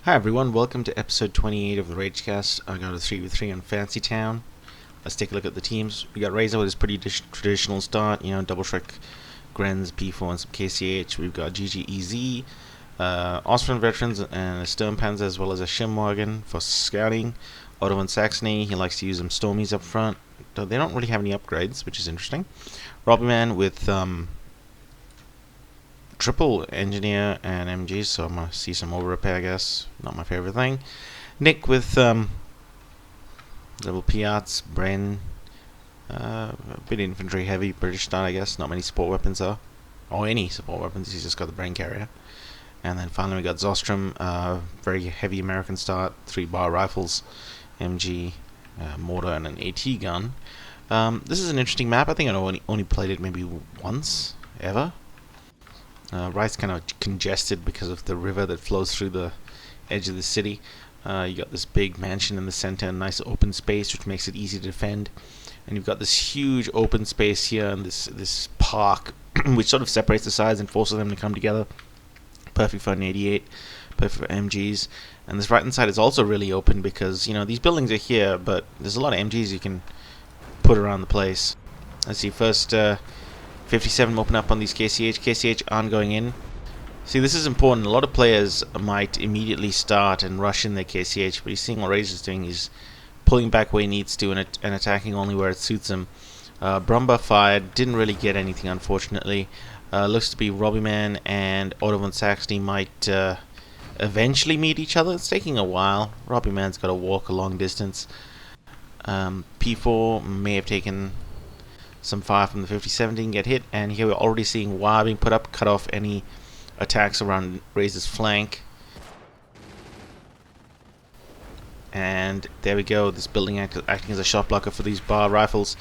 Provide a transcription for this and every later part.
Hi everyone, welcome to episode 28 of the Ragecast. I got a 3v3 on Fancy Town. Let's take a look at the teams. We got Razor with his pretty traditional start, double Shrek, Grenz, P4 and some KCH. We've got GGEZ, Austrian veterans and a Sturmpanzer as well as a Schirmwagen for scouting. Otto von Saxony, he likes to use them Stormies up front. Though they don't really have any upgrades, which is interesting. Robbie Man with triple engineer and MG, so I'm gonna see some over repair, I guess. Not my favorite thing. Nick with double Piats, Bren, a bit infantry heavy, British style, I guess. Not many support weapons though, or any support weapons. He's just got the brain carrier. And then finally we got Zostrom, very heavy American start, 3-bar rifles, MG, mortar, and an AT gun. This is an interesting map. I think I only played it maybe once ever. Right's kind of congested because of the river that flows through the edge of the city. You got this big mansion in the center, a nice open space which makes it easy to defend. And you've got this huge open space here and this park which sort of separates the sides and forces them to come together. Perfect for an 88, perfect for MGs. And this right hand side is also really open because, these buildings are here, but there's a lot of MGs you can put around the place. Let's see, first 57 open up on these KCH. KCH aren't going in. See, this is important. A lot of players might immediately start and rush in their KCH, but he's seeing what Razor's doing. He's pulling back where he needs to and attacking only where it suits him. Brumba fired. Didn't really get anything, unfortunately. Looks to be Robbie Man and Otto von Saxony might eventually meet each other. It's taking a while. Robbie Man's got to walk a long distance. P4 may have taken some fire from the 57, didn't get hit, and here we're already seeing wire being put up, cut off any attacks around Razor's flank. And there we go, this building acting as a shot blocker for these bar rifles.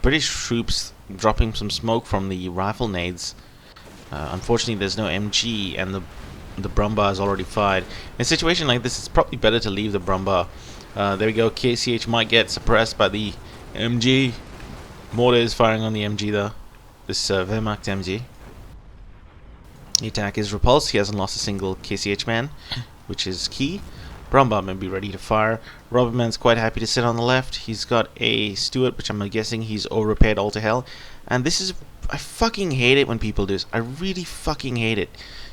British troops dropping some smoke from the rifle nades. Unfortunately there's no MG and the Brumba is already fired. In a situation like this, it's probably better to leave the Brumba. There we go, KCH might get suppressed by the MG. Mortar is firing on the MG though. This Wehrmacht MG. The attack is repulsed. He hasn't lost a single KCH man, which is key. Brumba may be ready to fire. Robert Man's quite happy to sit on the left. He's got a Stuart, which I'm guessing he's over-repaired all to hell. And this is... I fucking hate it when people do this. I really fucking hate it.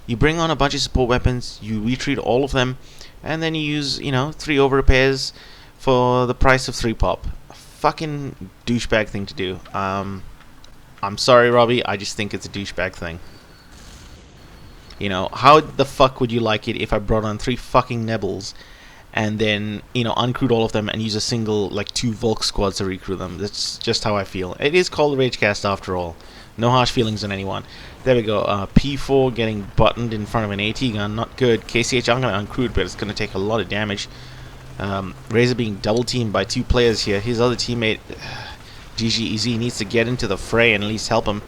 You bring on a bunch of support weapons, you retreat all of them, and then you use, 3 over-repairs for the price of 3 pop. Fucking douchebag thing to do. I'm sorry, Robbie. I just think it's a douchebag thing. How the fuck would you like it if I brought on 3 fucking Nebels and then, uncrewed all of them and use a single, 2 Volk squads to recruit them? That's just how I feel. It is called Ragecast after all. No harsh feelings on anyone. There we go. P4 getting buttoned in front of an AT gun. Not good. KCH, I'm going to uncrewed, but it's going to take a lot of damage. Razor being double teamed by 2 players here. His other teammate, GGEZ, needs to get into the fray and at least help him.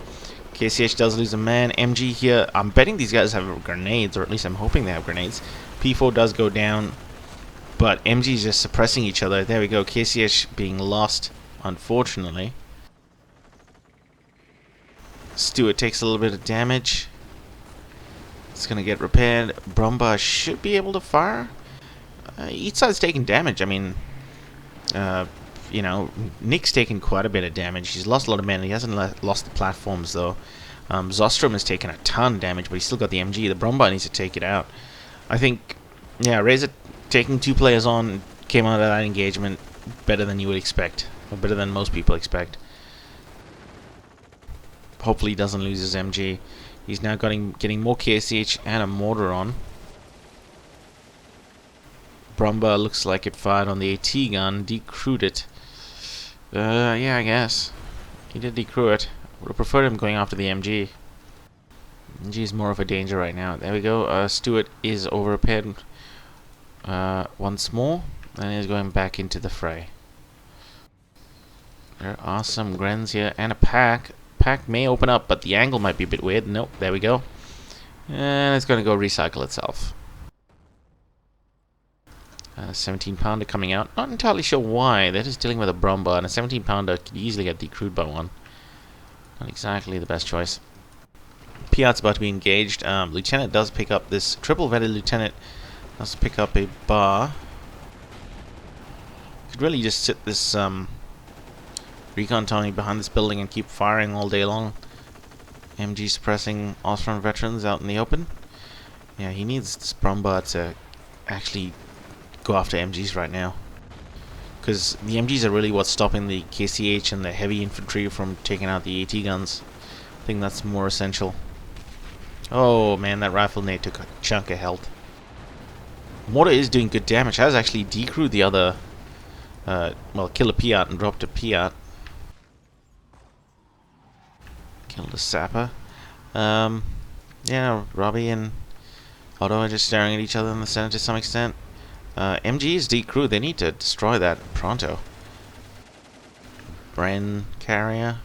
KCH does lose a man. MG here, I'm betting these guys have grenades, or at least I'm hoping they have grenades. P4 does go down, but MG is just suppressing each other. There we go, KCH being lost, unfortunately. Stuart takes a little bit of damage. It's going to get repaired. Brumba should be able to fire. Each side's taking damage. I mean, Nick's taken quite a bit of damage. He's lost a lot of men. He hasn't lost the platforms, though. Zostrom has taken a ton of damage, but he's still got the MG. The Brumba needs to take it out. I think, Razor taking 2 players on came out of that engagement better than you would expect, or better than most people expect. Hopefully he doesn't lose his MG. He's now getting more KCH and a mortar on. Brumba looks like it fired on the AT gun, decrewed it. Yeah, I guess. He did decrew it. Would have preferred him going after the MG. MG is more of a danger right now. There we go. Stuart is over-repaired once more, and is going back into the fray. There are some Grenz here, and a pack. Pack may open up, but the angle might be a bit weird. Nope, there we go. And it's going to go recycle itself. 17-pounder coming out. Not entirely sure why. They're just dealing with a Brumba, and a 17-pounder could easily get decrewed by one. Not exactly the best choice. Piat's about to be engaged. Lieutenant does pick up this triple-vetted lieutenant Let's pick up a bar. Could really just sit this recon Tony behind this building and keep firing all day long. MG suppressing Ostrom veterans out in the open. Yeah, he needs this Brumbar to actually go after MGs right now. Because the MGs are really what's stopping the KCH and the heavy infantry from taking out the AT guns. I think that's more essential. Oh man, that rifle nade took a chunk of health. Mortar is doing good damage. Has actually decrewed the other, well, killed a Piat and dropped a Piat. Killed a sapper. Yeah, Robbie and Otto are just staring at each other in the center to some extent. MG is decrewed. They need to destroy that pronto. Bren carrier.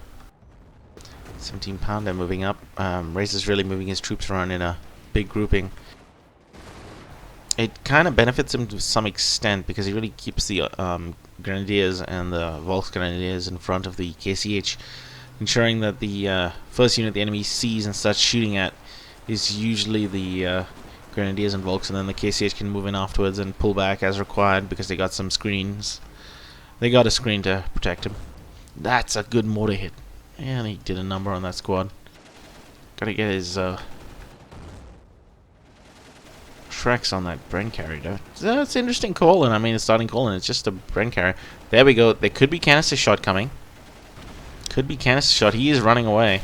17 pounder moving up. Razor's really moving his troops around in a big grouping. It kind of benefits him to some extent because he really keeps the Grenadiers and the Volks Grenadiers in front of the KCH, ensuring that the first unit the enemy sees and starts shooting at is usually the Grenadiers and Volks, and then the KCH can move in afterwards and pull back as required because they got some screens. They got a screen to protect him. That's a good mortar hit. And he did a number on that squad. Gotta get his Shreks on that Bren carrier. That's an interesting call, and I mean, it's starting call, and it's just a Bren carrier. There we go. There could be canister shot coming. Could be canister shot. He is running away.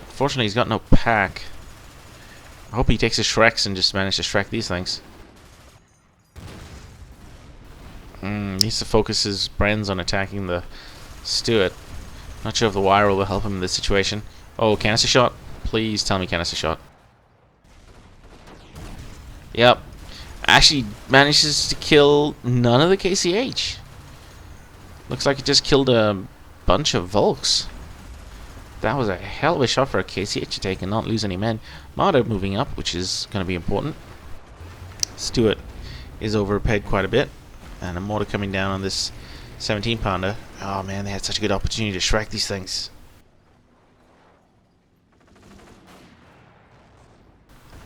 Fortunately, he's got no pack. I hope he takes his Shreks and just manages to Shrek these things. Needs to focus his Brens on attacking the Stuart. Not sure if the wire will help him in this situation. Oh, canister shot? Please tell me canister shot. Yep. Actually manages to kill none of the KCH. Looks like it just killed a bunch of Volks. That was a hell of a shot for a KCH to take and not lose any men. Marder moving up, which is going to be important. Stuart is overpaid quite a bit. And a mortar coming down on this 17 pounder. Oh man, they had such a good opportunity to Shrek these things.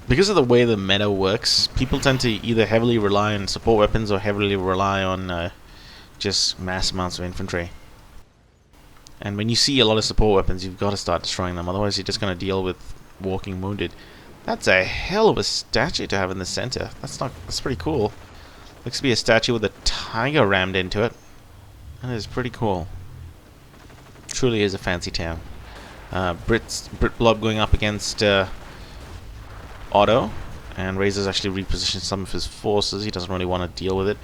Because of the way the meta works, people tend to either heavily rely on support weapons or heavily rely on just mass amounts of infantry. And when you see a lot of support weapons, you've got to start destroying them, otherwise you're just going to deal with walking wounded. That's a hell of a statue to have in the center. That's pretty cool. Looks to be a statue with a tiger rammed into it. That is pretty cool. Truly is a fancy town. Brit Blob going up against Otto, and Razor's actually repositioned some of his forces. He doesn't really want to deal with it.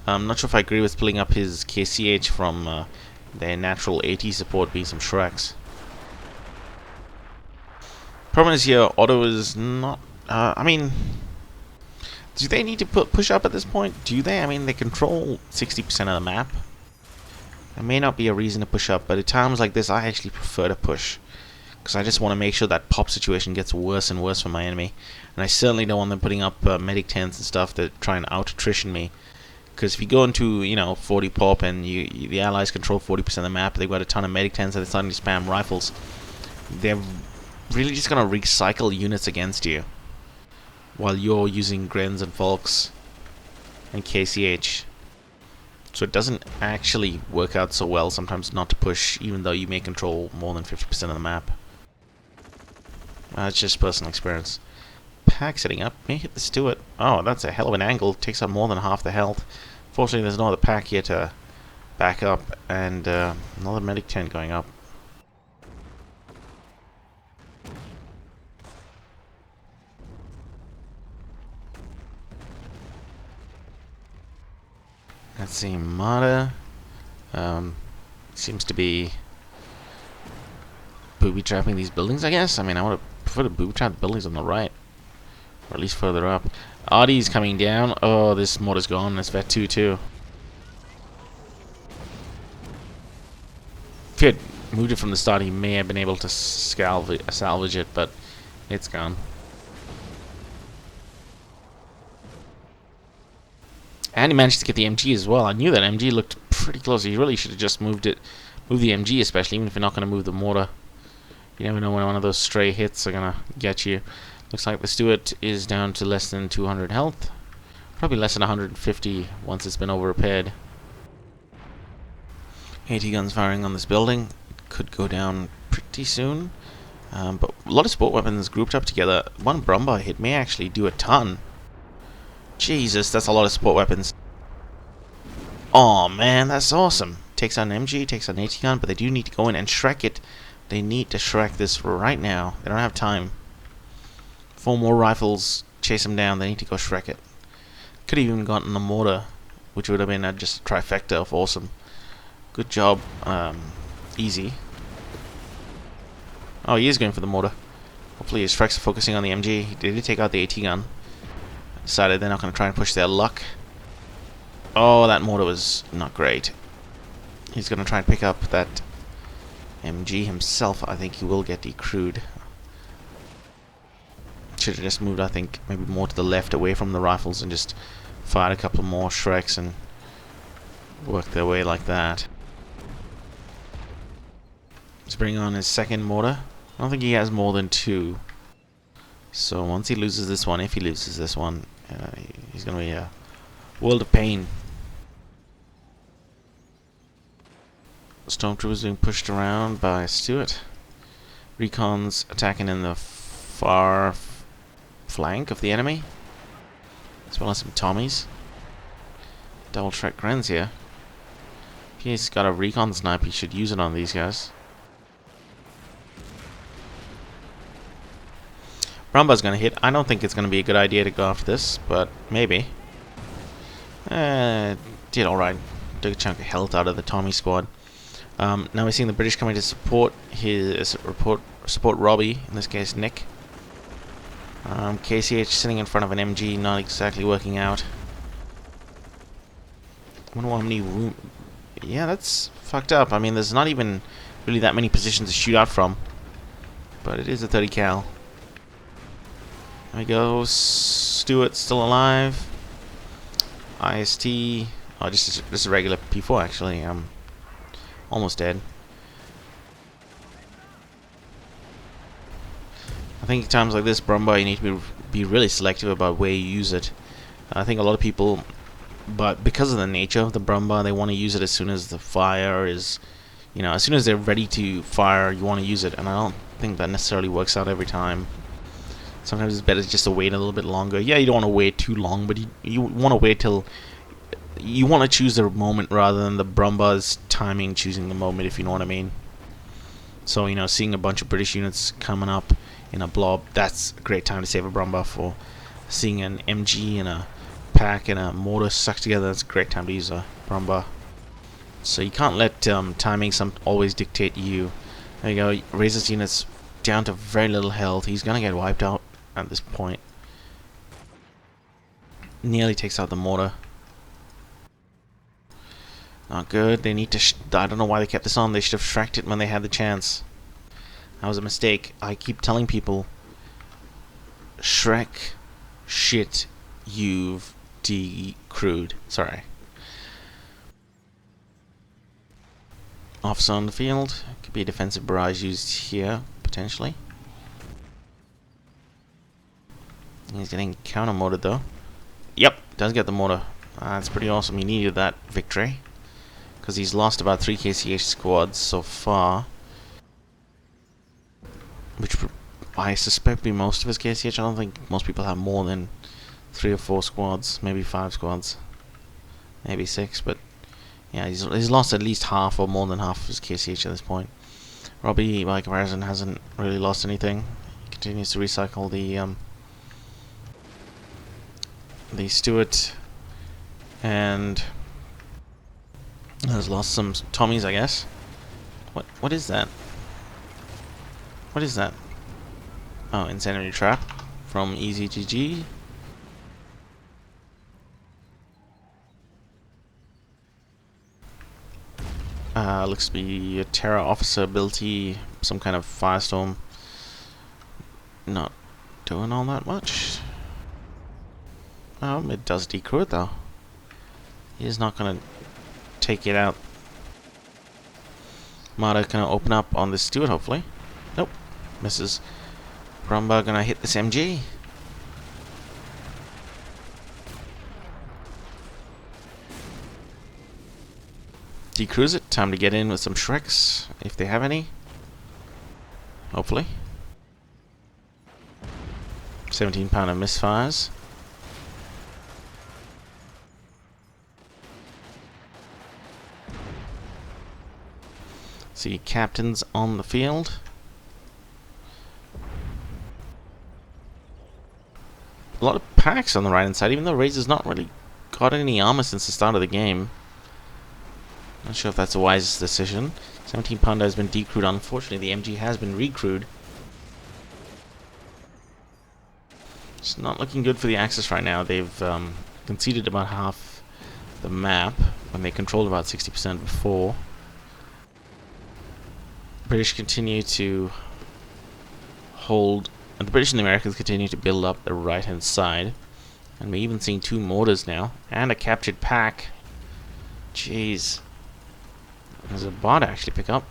I'm not sure if I agree with splitting up his KCH from their natural AT support being some Shreks. Problem is here, Otto is not... I mean... Do they need to push up at this point? Do they? I mean, they control 60% of the map. There may not be a reason to push up, but at times like this, I actually prefer to push. Because I just want to make sure that pop situation gets worse and worse for my enemy. And I certainly don't want them putting up medic tents and stuff that try and out-attrition me. Because if you go into, 40 pop and the allies control 40% of the map, they've got a ton of medic tents and they're starting to spam rifles, they're really just going to recycle units against you. While you're using Grens and Volks and KCH. So it doesn't actually work out so well sometimes not to push, even though you may control more than 50% of the map. It's just personal experience. Pack setting up, may hit the Stuart. Oh, that's a hell of an angle, takes up more than half the health. Fortunately there's no other pack here to back up, and another medic tent going up. Let's see, Mata seems to be booby trapping these buildings, I guess. I mean, I would have preferred to booby trap the buildings on the right, or at least further up. Artie's coming down. Oh, this mortar's gone. That's Vet 2 too. If he had moved it from the start, he may have been able to salvage it, but it's gone. And he managed to get the MG as well. I knew that MG looked pretty close. He really should have just moved the MG, especially, even if you're not going to move the mortar. You never know when one of those stray hits are going to get you. Looks like the Stuart is down to less than 200 health. Probably less than 150 once it's been over repaired. 80 guns firing on this building. It could go down pretty soon. But a lot of support weapons grouped up together. One Brumba hit may actually do a ton. Jesus, that's a lot of support weapons. Oh man, that's awesome. Takes out an MG, takes out an AT gun, but they do need to go in and Shrek it. They need to Shrek this right now. They don't have time. 4 more rifles chase them down. They need to go Shrek it. Could have even gotten the mortar, which would have been just a trifecta of awesome. Good job. Easy. Oh, he is going for the mortar. Hopefully his Shreks are focusing on the MG. They did take out the AT gun. Decided they're not going to try and push their luck. Oh, that mortar was not great. He's going to try and pick up that MG himself. I think he will get decrewed. Should have just moved, I think, maybe more to the left away from the rifles and just fired a couple more Shreks and worked their way like that. Let's bring on his second mortar. I don't think he has more than 2. So once he loses this one, if he loses this one, he's going to be a world of pain. Stormtroopers being pushed around by Stewart. Recon's attacking in the far flank of the enemy, as well as some Tommies. Double track Grens here. If he's got a recon snipe, he should use it on these guys. Brumba's gonna hit. I don't think it's gonna be a good idea to go after this, but maybe. Did alright. Took a chunk of health out of the Tommy squad. Now we're seeing the British coming to support support Robbie, in this case Nick. KCH sitting in front of an MG, not exactly working out. I wonder how many room. Yeah, that's fucked up. I mean, there's not even really that many positions to shoot out from, but it is a 30 cal. There we go. Stewart still alive. IST. Oh, just a regular P4 actually. Almost dead. I think at times like this, Brumba, you need to be really selective about where you use it. I think a lot of people, but because of the nature of the Brumba, they want to use it as soon as the fire is, as soon as they're ready to fire, you want to use it, and I don't think that necessarily works out every time. Sometimes it's better just to wait a little bit longer. Yeah, you don't want to wait too long, but you want to wait till you want to choose the moment rather than the Brumba's timing choosing the moment, if you know what I mean. So, seeing a bunch of British units coming up in a blob, that's a great time to save a Brumba. For seeing an MG and a pack and a mortar stuck together, that's a great time to use a Brumba. So you can't let timing always dictate you. There you go, raises units down to very little health. He's gonna get wiped out at this point. Nearly takes out the mortar. Not good. They need to. I don't know why they kept this on. They should have Shreked it when they had the chance. That was a mistake. I keep telling people, Shrek shit you've decrewed. Sorry. Officer on the field. Could be a defensive barrage used here, potentially. He's getting counter-mortared though. Yep, does get the mortar. That's pretty awesome. He needed that victory, because he's lost about 3 KCH squads so far, which I suspect be most of his KCH. I don't think most people have more than 3 or 4 squads, maybe 5 squads, maybe 6, but yeah, he's lost at least half or more than half of his KCH at this point. Robbie, by comparison, hasn't really lost anything. He continues to recycle the Stewart, and has lost some Tommies, I guess. What is that? What is that? Oh, Insanity Trap from EasyGG. Looks to be a Terra officer ability, some kind of firestorm. Not doing all that much. It does decrew it though. He's not gonna take it out. Mata gonna open up on this Stewart, hopefully. Nope, misses. Brumba gonna hit this MG. decruise it. Time to get in with some Shreks, if they have any. Hopefully. 17-pounder misfires. See captains on the field. A lot of packs on the right hand side, even though Razor's not really got any armor since the start of the game. Not sure if that's a wise decision. 17-pounder has been decrewed. Unfortunately, the MG has been recrewed. It's not looking good for the Axis right now. They've conceded about half the map when they controlled about 60% before. British continue to hold, and the British and the Americans continue to build up the right hand side, and we're even seeing 2 mortars now and a captured pack. Jeez, there's a bot to actually pick up.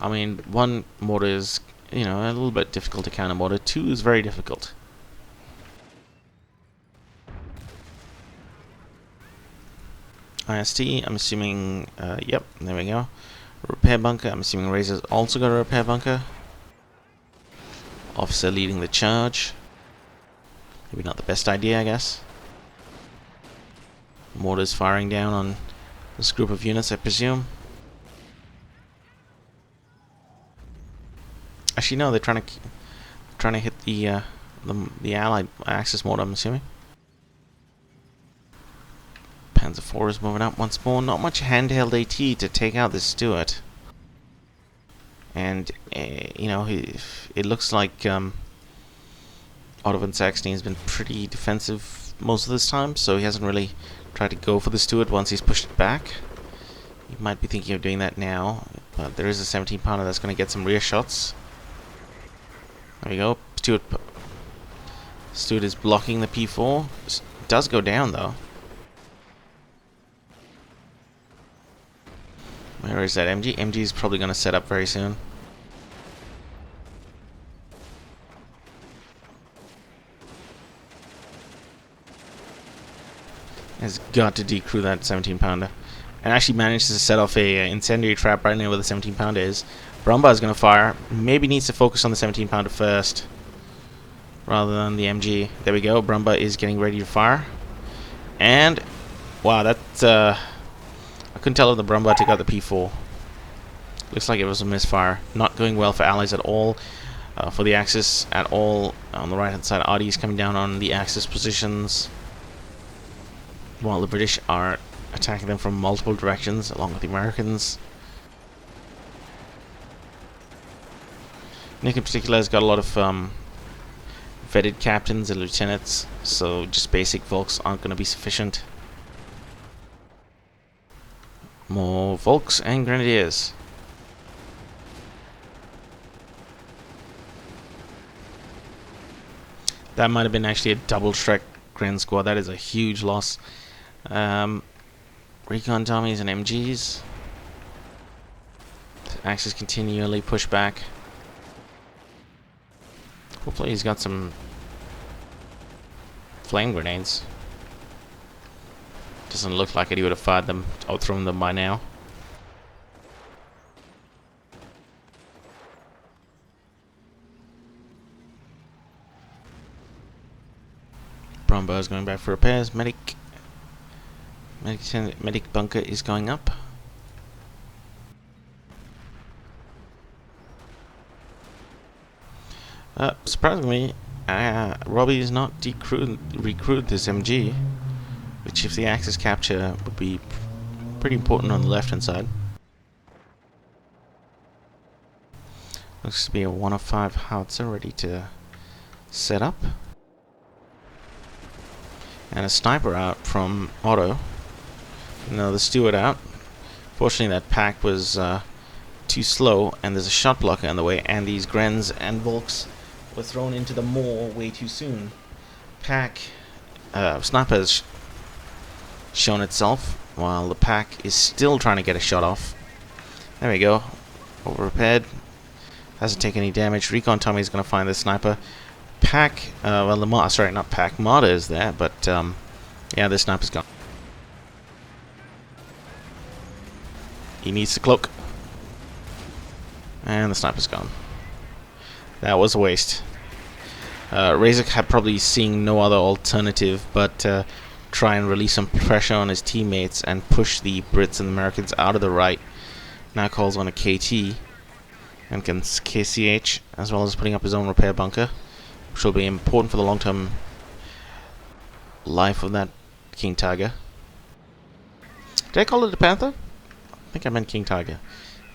I mean, 1 mortar is, you know, a little bit difficult to counter mortar. 2 is very difficult. IST, I'm assuming, yep, there we go. Repair bunker, I'm assuming Razor's also got a repair bunker. Officer leading the charge. Maybe not the best idea, I guess. Mortars firing down on this group of units, I presume. Actually, no, they're trying to hit the Allied Axis mortar, I'm assuming. Panzer IV is moving up once more. Not much handheld AT to take out this Stuart. And, you know, it looks like Otto von Saxony has been pretty defensive most of this time, so he hasn't really tried to go for the Stuart once he's pushed it back. He might be thinking of doing that now, but there is a 17-pounder that's going to get some rear shots. There we go. Stuart is blocking the P4. It does go down, though. Where is that MG? MG is probably going to set up very soon. Has got to decrew that 17-pounder. And actually manages to set off a incendiary trap right now where the 17-pounder is. Brumba is going to fire. Maybe needs to focus on the 17-pounder first, rather than the MG. There we go. Brumba is getting ready to fire. And, wow, that's... I couldn't tell if the Brumba took out the P4. Looks like it was a misfire. Not going well for Allies at all. For the Axis at all. On the right hand side, RD is coming down on the Axis positions, while the British are attacking them from multiple directions, along with the Americans. Nick in particular has got a lot of vetted captains and lieutenants, so just basic Volks aren't going to be sufficient. More Volks and Grenadiers. That might have been actually a double Shrek Gren squad. That is a huge loss. Recon Tommies and MGs. Axis continually push back. Hopefully he's got some flame grenades. Doesn't look like it. He would have fired them or thrown them by now. Brumbo is going back for repairs. Medic bunker is going up. Surprisingly, Robbie is not recruited this MG, which if the Axis capture would be pretty important on the left hand side. Looks to be a 105 howitzer ready to set up. And a sniper out from Otto. Another Stuart out. Fortunately that pack was too slow, and there's a shot blocker in the way, and these Grens and Volks were thrown into the moor way too soon. Pack sniper has shown itself, while the pack is still trying to get a shot off. There we go. Over repaired. Hasn't taken any damage. Recon Tommy is going to find the sniper. Pack, well, the sorry, not Pack. Marta is there, but yeah, the sniper's gone. He needs to cloak. And the sniper's gone. That was a waste. Razek had probably seen no other alternative but try and release some pressure on his teammates and push the Brits and Americans out of the right. Now calls on a KT and can KCH, as well as putting up his own repair bunker, which will be important for the long-term life of that King Tiger. Did I call it a Panther? I think I meant King Tiger.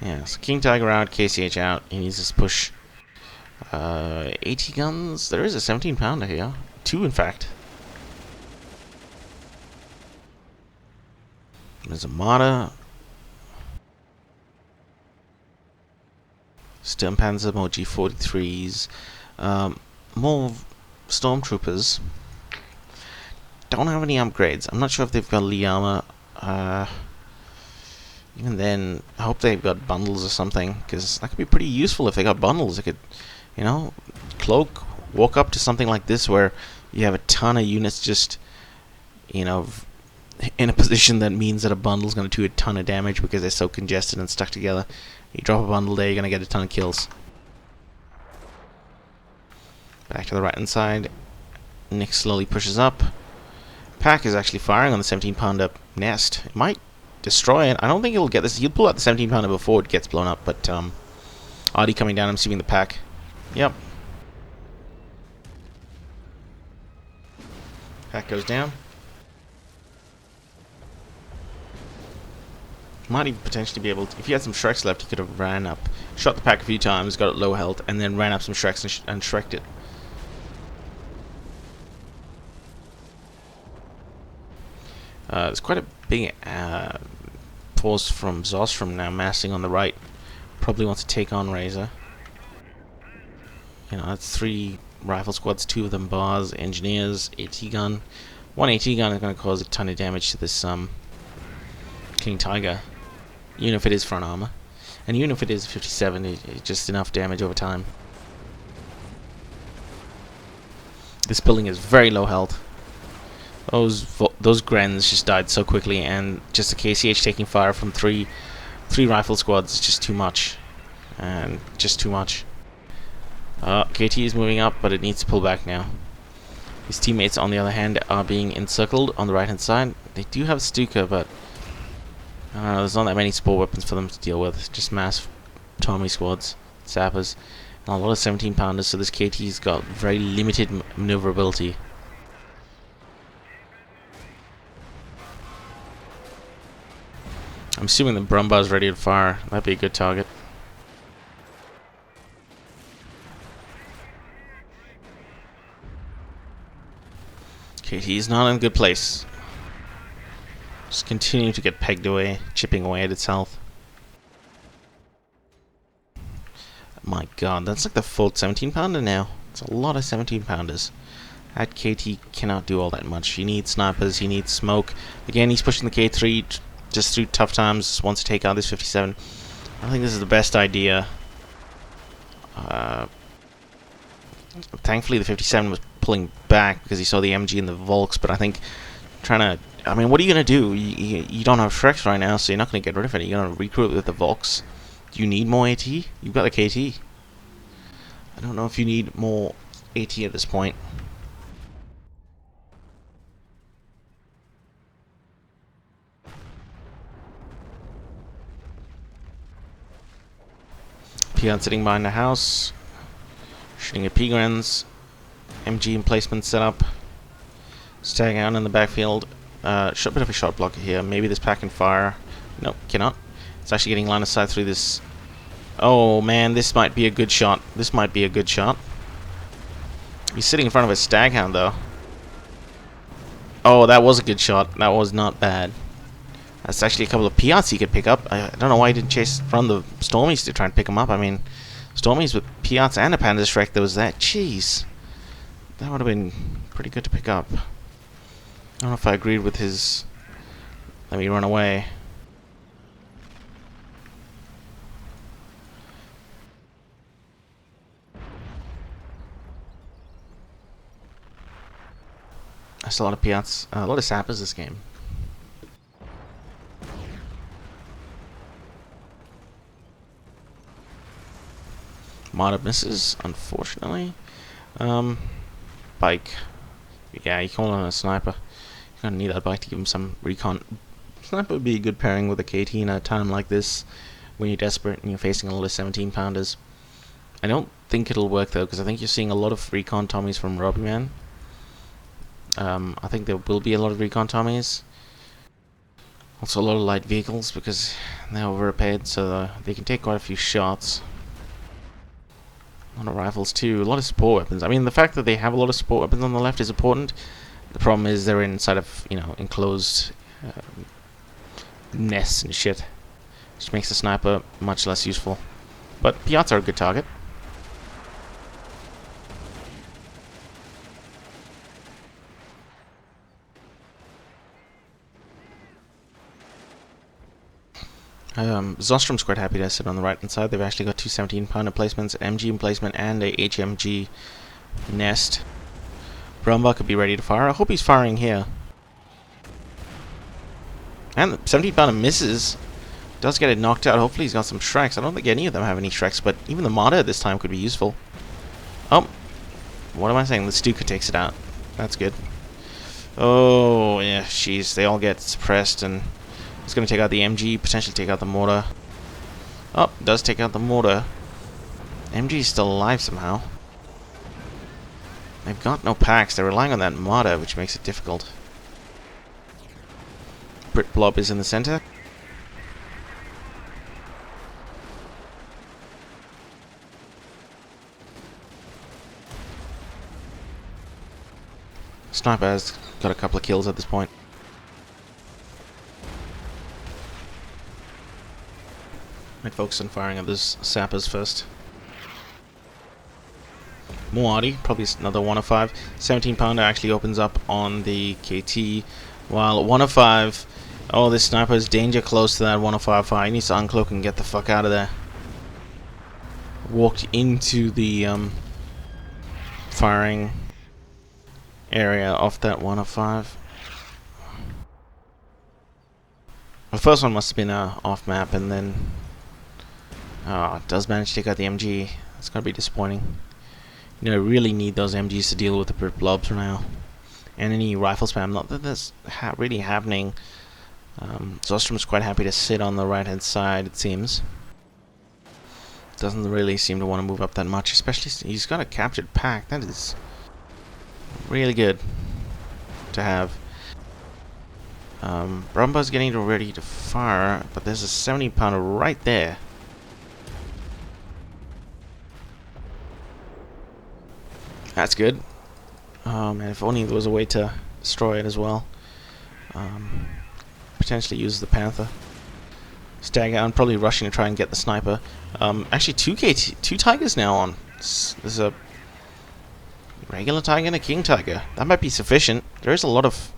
Yeah, so King Tiger out, KCH out. He needs to push 80 guns. There is a 17-pounder here. 2, in fact. There's a Marder. Sturmpanzer, more G43s. More Stormtroopers. Don't have any upgrades. I'm not sure if they've got Lee armor. Even then, I hope they've got bundles or something, because that could be pretty useful if they got bundles. They could, you know, cloak, walk up to something like this where you have a ton of units just, you know, in a position that means that a bundle's going to do a ton of damage because they're so congested and stuck together. You drop a bundle there, you're going to get a ton of kills. Back to the right hand side. Nick slowly pushes up. Pack is actually firing on the 17-pounder nest. It might destroy it. I don't think he'll get this. He'll pull out the 17-pounder before it gets blown up, but Artie coming down, I'm assuming the Pack. Yep. Pack goes down. Might even potentially be able to, if he had some Shreks left, he could have ran up, shot the Pack a few times, got it low health, and then ran up some Shreks and Shreked it. There's quite a big force from Zostrom now massing on the right. Probably wants to take on Razor. You know, that's 3 rifle squads, 2 of them bars, engineers, AT gun. 1 AT gun is going to cause a ton of damage to this King Tiger. Even if it is front armor. And even if it is 57, it's just enough damage over time. This building is very low health. Those Grens just died so quickly, and just a KCH taking fire from three rifle squads is just too much. And just too much. KT is moving up, but it needs to pull back now. His teammates, on the other hand, are being encircled on the right hand side. They do have Stuka, but I don't know, there's not that many support weapons for them to deal with. Just mass Tommy squads, sappers, and a lot of 17-pounders, so this KT's got very limited maneuverability. I'm assuming the Brumbar's ready to fire. That'd be a good target. KT's not in a good place. Just continuing to get pegged away, chipping away at its health. My god, that's like the full 17-pounder now. It's a lot of 17-pounders. That KT cannot do all that much. He needs snipers, he needs smoke. Again, he's pushing the K3 just through tough times, just wants to take out this 57. I think this is the best idea. Thankfully the 57 was pulling back because he saw the MG and the Volks, but I think trying to... I mean, what are you going to do? You don't have Shreks right now, so you're not going to get rid of it. You're going to recruit with the Volks. Do you need more AT? You've got the KT. I don't know if you need more AT at this point. Peon sitting behind the house, shooting at P-Grens, MG emplacement set up, staying out in the backfield. Bit of a shot blocker here. Maybe this Pack can fire. Nope, cannot. It's actually getting line of sight through this. Oh man, this might be a good shot. This might be a good shot. He's sitting in front of a Staghound though. Oh, that was a good shot. That was not bad. That's actually a couple of Piats he could pick up. I don't know why he didn't run the Stormies to try and pick him up. I mean, Stormies with Piats and a Panda Shrek, there was that. Jeez. That would have been pretty good to pick up. I don't know if I agreed with his... Let me run away. That's a lot of Piats. A lot of sappers this game. Marta misses, unfortunately. Bike. Yeah, you call on a sniper. You're gonna need that bike to give him some recon. Sniper would be a good pairing with a KT in a time like this, when you're desperate and you're facing a lot of 17-pounders. I don't think it'll work though, because I think you're seeing a lot of recon Tommies from Robbie Man. I think there will be a lot of recon Tommies. Also a lot of light vehicles, because they're overpaid, so they can take quite a few shots. A lot of rifles too, a lot of support weapons. I mean, the fact that they have a lot of support weapons on the left is important. The problem is they're inside of, enclosed nests and shit, which makes the sniper much less useful. But Piazza are a good target. Zostrom's quite happy to sit on the right hand side. They've actually got two 17-pounder placements, MG emplacement and a HMG nest. Brumba could be ready to fire. I hope he's firing here. And the 17-pounder misses. Does get it knocked out. Hopefully he's got some Shreks. I don't think any of them have any Shreks, but even the Marta at this time could be useful. Oh, what am I saying? The Stuka takes it out. That's good. Oh, yeah, jeez. They all get suppressed, and it's going to take out the MG, potentially take out the mortar. Oh, does take out the mortar. MG is still alive somehow. They've got no packs. They're relying on that mortar, which makes it difficult. Brit Blob is in the center. Sniper has got a couple of kills at this point. Might focus on firing at those sappers first. More Artie, probably another 105. 17-pounder actually opens up on the KT, while 105... Oh, this sniper is danger close to that 105 fire. He needs to uncloak and get the fuck out of there. Walked into the firing area off that 105. The first one must have been off map, and then it does manage to take out the MG. It's gonna be disappointing. Really need those MGs to deal with the Brit Blobs for now, and any rifle spam. Not that that's really happening. Zostrom's quite happy to sit on the right hand side, it seems. Doesn't really seem to want to move up that much, especially he's got a captured pack. That is really good to have. Brumba's getting ready to fire, but there's a 70-pounder right there. That's good. And if only there was a way to destroy it as well. Potentially use the Panther. Stagger on, probably rushing to try and get the sniper. Actually, two Tigers now on. There's a regular Tiger and a King Tiger. That might be sufficient. There is a lot of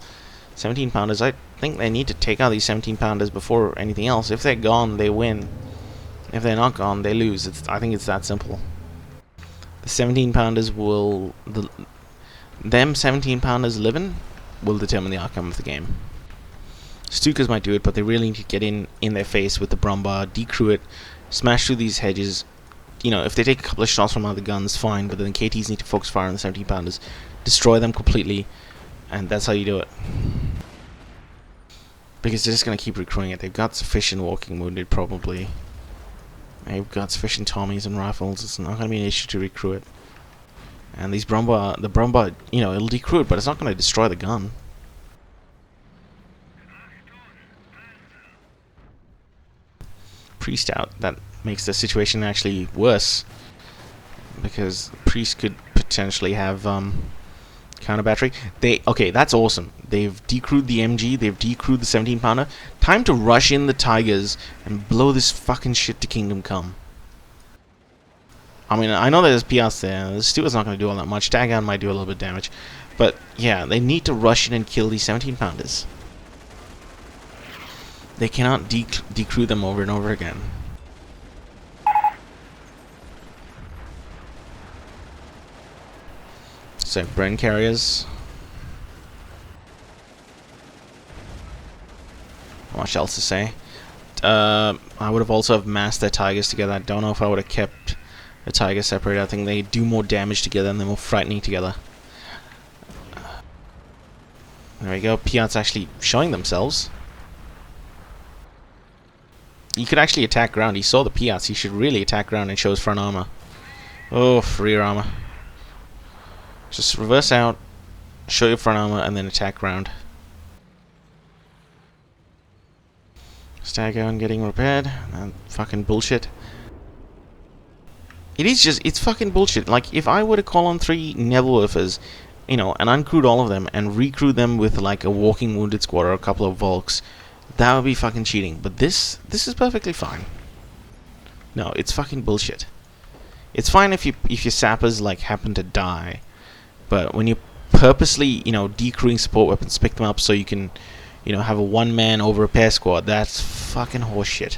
17-pounders. I think they need to take out these 17-pounders before anything else. If they're gone, they win. If they're not gone, they lose. I think it's that simple. The 17-pounders will... them 17-pounders living will determine the outcome of the game. Stukas might do it, but they really need to get in their face with the Brumba, decrew it, smash through these hedges. If they take a couple of shots from other guns, fine, but then KTs need to focus fire on the 17-pounders, destroy them completely, and that's how you do it. Because they're just going to keep recruiting it. They've got sufficient walking wounded, probably. They've got sufficient Tommies and rifles. It's not going to be an issue to recruit it. And these Brumba, the Brumba, it'll decrew it, but it's not going to destroy the gun. Priest out. That makes the situation actually worse, because Priest could potentially have counter battery. Okay, that's awesome. They've decrewed the MG. They've decrewed the 17-pounder. Time to rush in the Tigers and blow this fucking shit to Kingdom Come. I mean, I know there's PS there. The Stewart's not going to do all that much. Dagon might do a little bit of damage, but yeah, they need to rush in and kill these 17-pounders. They cannot decrew them over and over again. So, Bren carriers. Not much else to say. I would have also have massed their Tigers together. I don't know if I would have kept the Tiger separate. I think they do more damage together and they're more frightening together. There we go. Piat's actually showing themselves. He could actually attack ground. He saw the Piats. He should really attack ground and show his front armor. Oh, rear armor. Just reverse out, show your front armor, and then attack ground. Stagger and getting repaired. Fucking bullshit. It is just, it's fucking bullshit. Like, if I were to call on 3 Nebelwerfers, you know, and uncrewed all of them, and recruit them with, like, a walking wounded squad or a couple of Volks, that would be fucking cheating. But this is perfectly fine. No, it's fucking bullshit. It's fine if your sappers, like, happen to die, but when you purposely, you know, decrewing support weapons, pick them up so you can, you know, have a one-man over repair squad, that's fucking horseshit.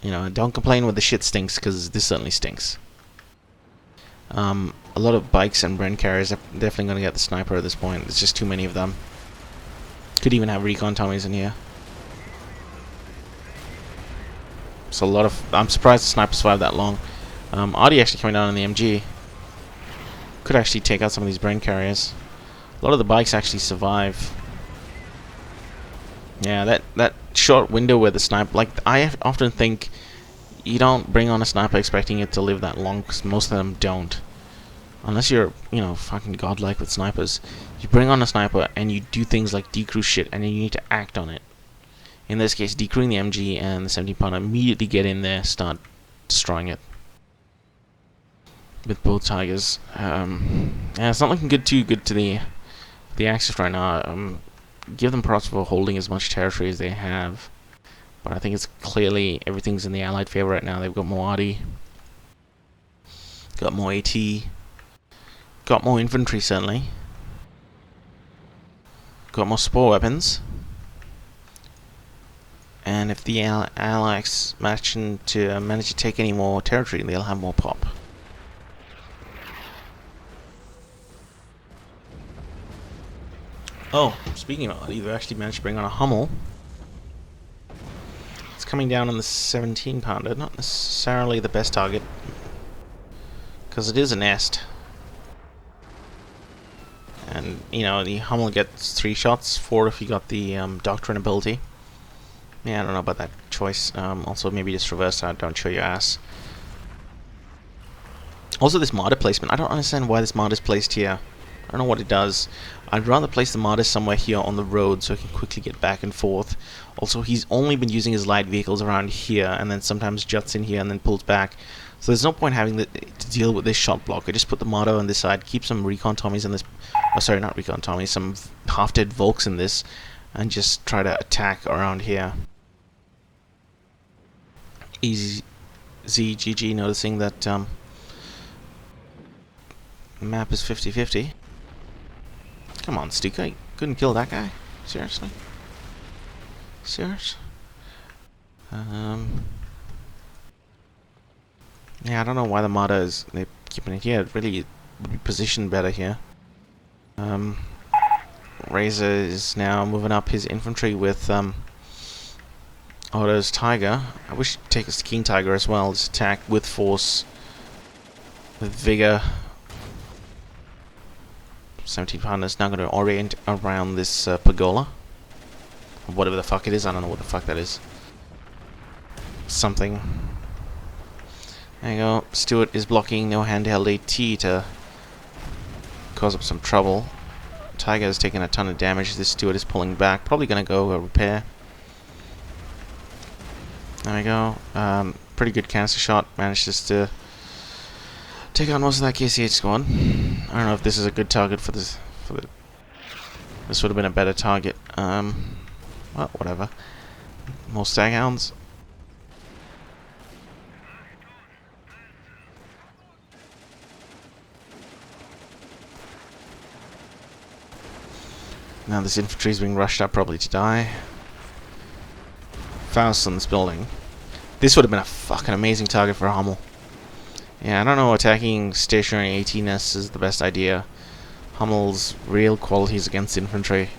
You know, don't complain when the shit stinks, because this certainly stinks. A lot of bikes and Bren carriers are definitely going to get the sniper at this point. There's just too many of them. Could even have recon Tommies in here. So a lot of... I'm surprised the sniper survived that long. Audi actually coming down on the MG. Could actually take out some of these Bren carriers. A lot of the bikes actually survive. Yeah, that short window where the sniper... Like, I often think you don't bring on a sniper expecting it to live that long, because most of them don't. Unless you're, you know, fucking godlike with snipers. You bring on a sniper and you do things like decrew shit, and then you need to act on it. In this case, decrewing the MG and the 17 pounder, immediately get in there, start destroying it. With both Tigers. Yeah, it's not looking too good to the Axis right now. Give them props for holding as much territory as they have. But I think it's clearly everything's in the Allied favor right now. They've got more Audi. Got more AT. Got more infantry, certainly. Got more support weapons. And if the Allies manage to take any more territory, they'll have more pop. Oh, speaking of Audi, they actually managed to bring on a Hummel. It's coming down on the 17 pounder, not necessarily the best target, because it is a nest. And, you know, the Hummel gets 3 shots, 4 if you got the Doctrine ability. Yeah, I don't know about that choice. Also, maybe just reverse out, don't show your ass. Also, this martyr placement. I don't understand why this martyr is placed here. I don't know what it does. I'd rather place the martyr somewhere here on the road so I can quickly get back and forth. Also, he's only been using his light vehicles around here, and then sometimes juts in here and then pulls back. So there's no point having to deal with this shot block. I just put the martyr on this side, keep some recon Tommies in this... Oh, sorry, not recon Tommies, some half-dead Volks in this, and just try to attack around here. Easy ZGG noticing that map is 50-50. Come on, Stuka, you couldn't kill that guy? Seriously? Serious? Yeah, I don't know why the martyr is they're keeping it here. It really would be positioned better here. Razor is now moving up his infantry with Otto's Tiger. I wish he'd take us to King Tiger as well. Just attack with force, with vigor. 17 pounder is now going to orient around this pergola. Or whatever the fuck it is. I don't know what the fuck that is. Something. There you go. Stuart is blocking no handheld AT to cause up some trouble. Tiger has taken a ton of damage. This Stuart is pulling back. Probably going to go repair. There we go. Pretty good cancer shot. Manages to take out most of that KCH squad. I don't know if this is a good target for this. This would have been a better target. Well, whatever. More staghounds. Now this infantry is being rushed up, probably to die. Faust on this building. This would have been a fucking amazing target for a Hummel. Yeah, I don't know, attacking stationary AT nests is the best idea. Hummel's real qualities against infantry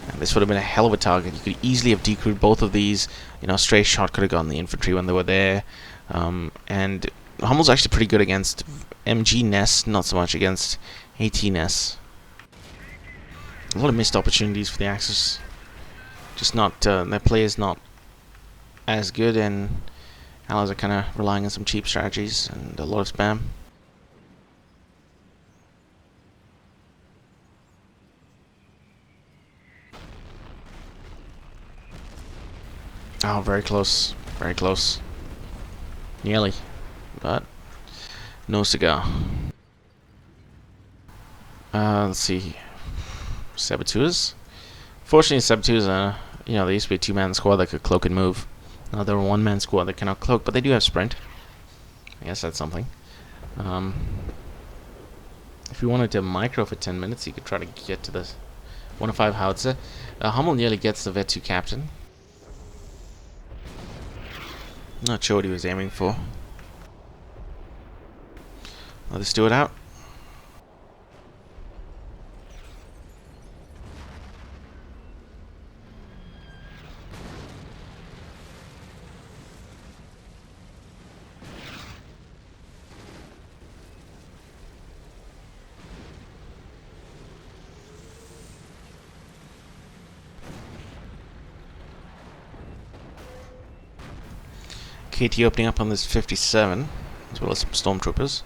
And this would have been a hell of a target. You could easily have decrewed both of these. You know, stray shot could have gotten the infantry when they were there. And Hummel's actually pretty good against MG nests, not so much against AT nests. A lot of missed opportunities for the Axis. Just not, their play is not as good, and Allies are kind of relying on some cheap strategies and a lot of spam. Oh, very close. Very close. Nearly. But no cigar. Let's see. Saboteurs. Fortunately, Saboteurs, you know, they used to be a two-man squad that could cloak and move. Now they're a one-man squad that cannot cloak, but they do have sprint. I guess that's something. If you wanted to micro for 10 minutes, you could try to get to the 105 howitzer. Hummel nearly gets the Vet 2 captain. Not sure what he was aiming for. Let us do it out. KT opening up on this 57, as well as some stormtroopers.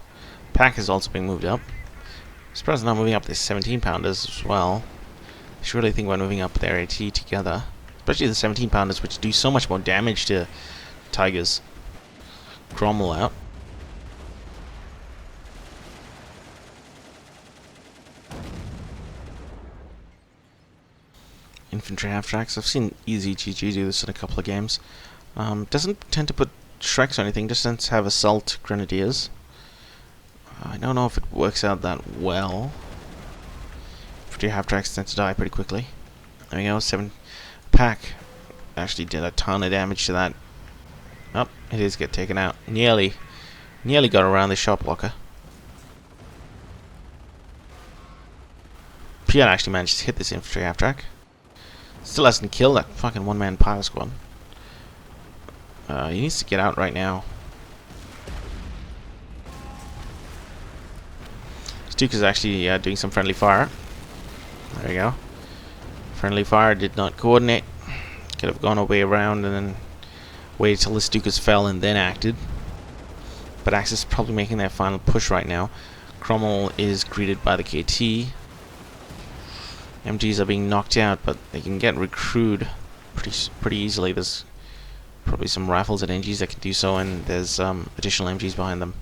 Pack is also being moved up. I'm surprised they're not moving up their 17-pounders as well. Surely think about moving up their AT together, especially the 17-pounders, which do so much more damage to Tigers. Cromwell out. Infantry half-tracks. I've seen Easy GG do this in a couple of games. Doesn't tend to put Shreks or anything, just tends to have Assault Grenadiers. I don't know if it works out that well. Infantry half-tracks tend to die pretty quickly. There we go, 7 pack. Actually did a ton of damage to that. Oh, it is get taken out. Nearly got around the shot blocker. Piat actually managed to hit this infantry half-track. Still hasn't killed that fucking one-man pilot squad. He needs to get out right now. Stuke is actually doing some friendly fire. There we go. Friendly fire did not coordinate. Could have gone away around and then waited till the Stukas fell and then acted. But Axis is probably making their final push right now. Cromwell is greeted by the KT. MGs are being knocked out, but they can get recruited pretty easily. There's probably some rifles and NGs that can do so, and there's additional MGs behind them.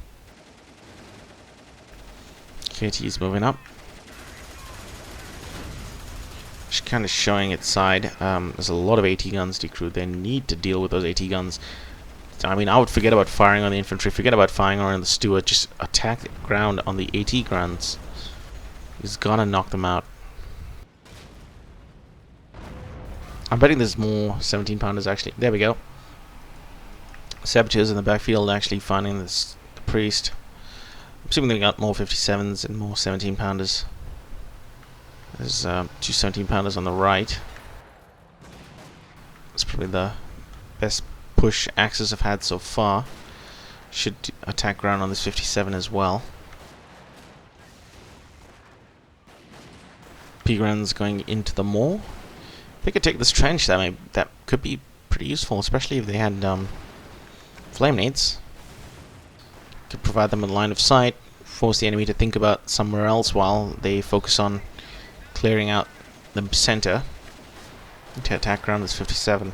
KT is moving up. Just kind of showing its side. There's a lot of AT guns decrewed. They need to deal with those AT guns. I mean, I would forget about firing on the infantry, forget about firing on the Steward, just attack the ground on the AT guns. He's gonna knock them out. I'm betting there's more 17-pounders actually. There we go. Saboteurs in the backfield actually finding the priest. I'm assuming they got more 57s and more 17-pounders. There's 2 17-pounders on the right. That's probably the best push Axis have had so far. Should attack ground on this 57 as well. P-Grand's going into the mall. They could take this trench. That could be pretty useful, especially if they had flame nades. Could provide them a line of sight, force the enemy to think about somewhere else while they focus on clearing out the center to attack ground this 57.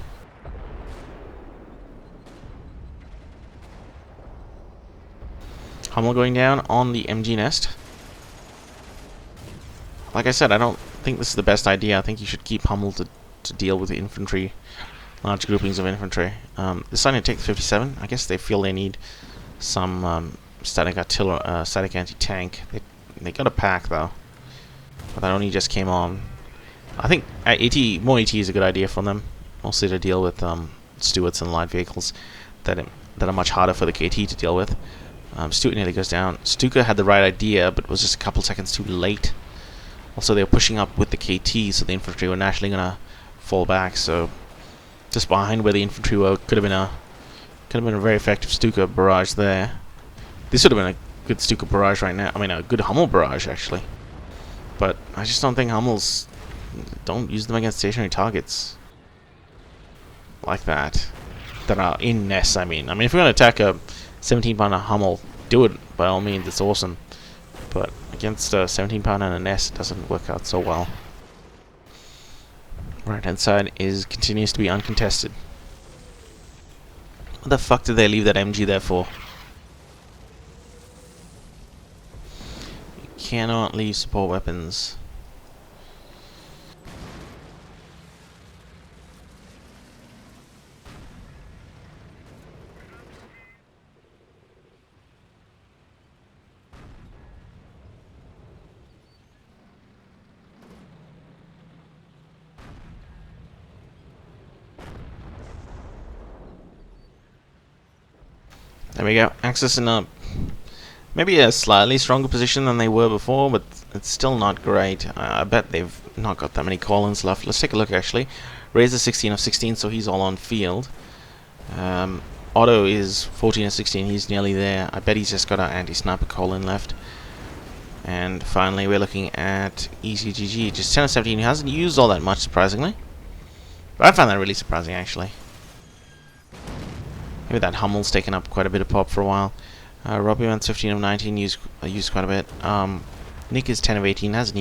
Hummel going down on the MG nest. Like I said, I don't think this is the best idea. I think you should keep Hummel to deal with the infantry, large groupings of infantry. They're starting to take the 57. I guess they feel they need some static artillery, static anti-tank. They got a pack though, but that only just came on. I think more AT is a good idea for them, mostly to deal with Stuarts and light vehicles that are much harder for the KT to deal with. Stuart nearly goes down. Stuka had the right idea, but was just a couple seconds too late. Also, they were pushing up with the KT, so the infantry were naturally gonna fall back. So just behind where the infantry were could have been a very effective Stuka barrage there. This would have been a good Stuka barrage right now. I mean, a good Hummel barrage actually. But I just don't think Hummels, don't use them against stationary targets like that are in nests. I mean, if you're gonna attack a 17-pounder Hummel, do it by all means. It's awesome. But against a 17-pounder and a nest, it doesn't work out so well. Right hand side continues to be uncontested. What the fuck did they leave that MG there for? You cannot leave support weapons. There we go. Axis in a maybe a slightly stronger position than they were before, but it's still not great. I bet they've not got that many call-ins left. Let's take a look actually. Razor 16 of 16, so he's all on field. Otto is 14 of 16, he's nearly there. I bet he's just got an anti-sniper call-in left. And finally we're looking at ECGG, just 10 of 17, he hasn't used all that much surprisingly. But I found that really surprising actually. Maybe that Hummel's taken up quite a bit of pop for a while. Robbie went 15 of 19, used quite a bit. Nick is 10 of 18, has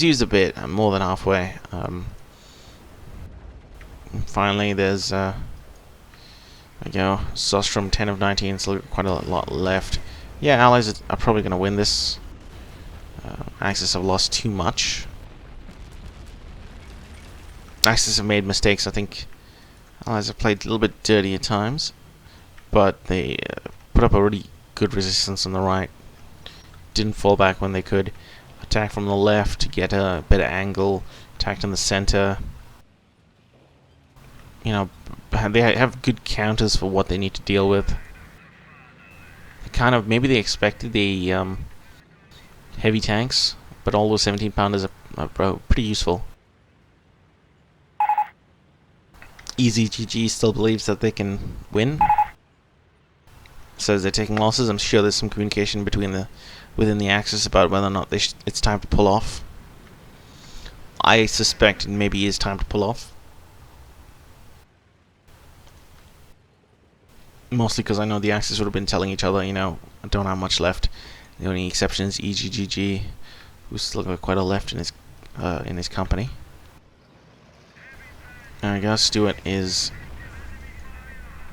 used a bit, more than halfway. Finally, there's there we go. Sostrom 10 of 19, still quite a lot left. Yeah, Allies are probably going to win this. Axis have lost too much. Axis have made mistakes, I think. Allies have played a little bit dirty at times, but they put up a really good resistance on the right. Didn't fall back when they could. Attack from the left to get a better angle. Attacked in the center. You know, they have good counters for what they need to deal with. Maybe they expected the heavy tanks, but all those 17-pounders are pretty useful. EasyGG still believes that they can win. Says they're taking losses. I'm sure there's some communication within the Axis about whether or not it's time to pull off. I suspect it maybe is time to pull off. Mostly because I know the Axis would have been telling each other, you know, I don't have much left. The only exception is EGGG, who's still got quite a left in his company. There we go. Stewart is,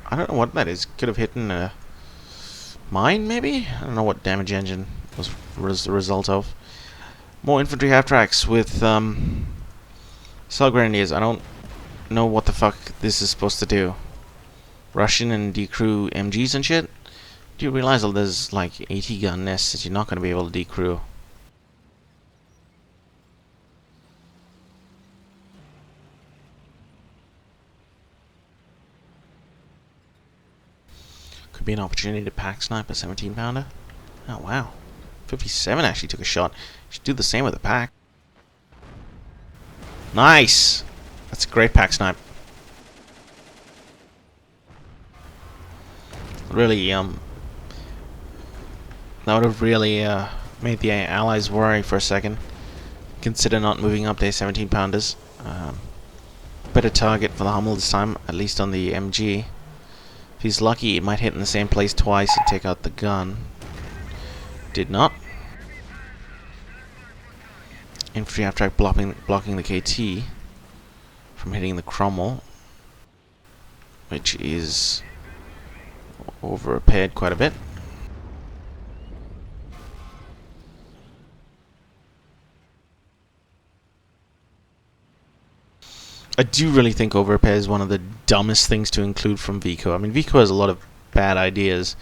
I don't know what that is. Could have hit in a mine, maybe? I don't know what damage engine was the result of. More infantry half-tracks with Cell Grenadiers. I don't know what the fuck this is supposed to do. Russian and decrew MGs and shit? Do you realize that there's like 80 gun nests that you're not going to be able to decrew? Could be an opportunity to pack snipe a 17-pounder. Oh wow. 57 actually took a shot. Should do the same with a pack. Nice! That's a great pack snipe. Really, that would have really made the Allies worry for a second. Consider not moving up their 17-pounders. Better target for the Hummel this time, at least on the MG. If he's lucky, it might hit in the same place twice and take out the gun. Did not. Infantry half-track blocking the KT from hitting the Cromwell, which is over-repaired quite a bit. I do really think over-repair is one of the dumbest things to include from Vico. I mean, Vico has a lot of bad ideas,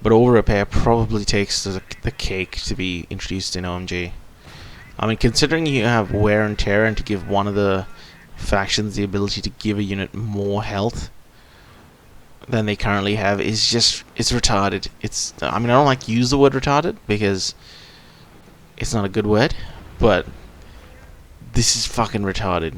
but over-repair probably takes the cake to be introduced in OMG. I mean, considering you have wear and tear and to give one of the factions the ability to give a unit more health than they currently have is just, it's retarded. I mean, I don't like to use the word retarded because it's not a good word, but this is fucking retarded.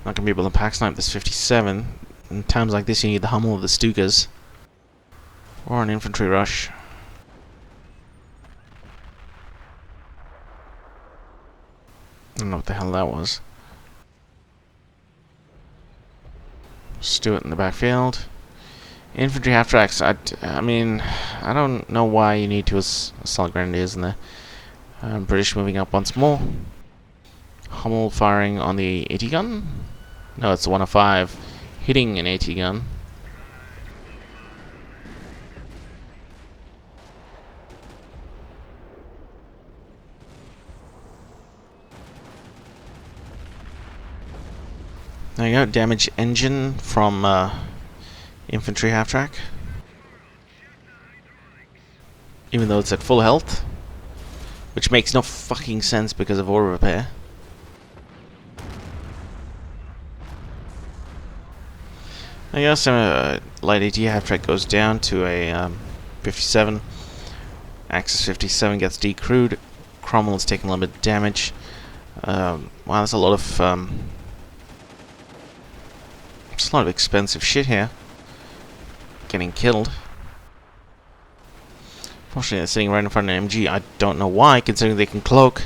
Not gonna be able to pack snipe this 57. In times like this, you need the Hummel of the Stukas. Or an infantry rush. I don't know what the hell that was. Stewart in the backfield. Infantry half tracks. I mean, I don't know why you need to assault grenadiers in there. British moving up once more. Hummel firing on the AT gun. No, it's the 105 hitting an AT gun. There you go, damage engine from infantry half track. Even though it's at full health, which makes no fucking sense because of auto repair. I guess light AT half track goes down to a 57. Axis 57 gets decrewed. Cromwell is taking a little bit of damage. Wow, there's a lot of it's a lot of expensive shit here. Getting killed. Fortunately, they're sitting right in front of an MG. I don't know why, considering they can cloak.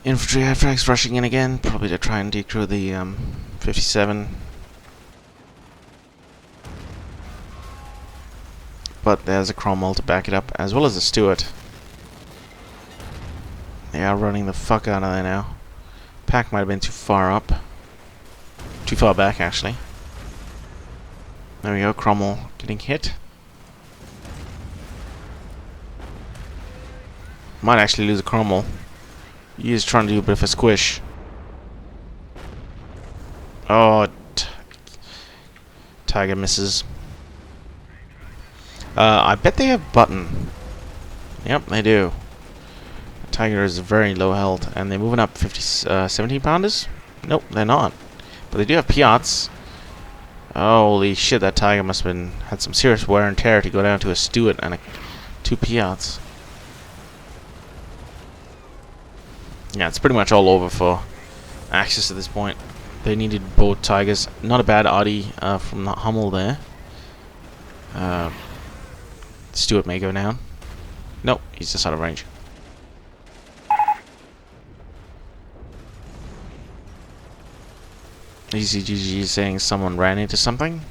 Infantry half tracks rushing in again, probably to try and decrew the 57. But there's a Cromwell to back it up, as well as a Stewart. They are running the fuck out of there now. Pack might have been too far up. Too far back, actually. There we go, Cromwell getting hit. Might actually lose a Cromwell. He is trying to do a bit of a squish. Oh, Tiger misses. I bet they have button. Yep, they do. Tiger is very low health, and they're moving up 17 pounders? Nope, they're not. But they do have Piats. Holy shit, that Tiger must have had some serious wear and tear to go down to a Stewart and 2 Piats. Yeah, it's pretty much all over for Axis at this point. They needed both Tigers. Not a bad Audi from the Hummel there. Stewart may go down. Nope, he's just out of range. ECGG is saying someone ran into something.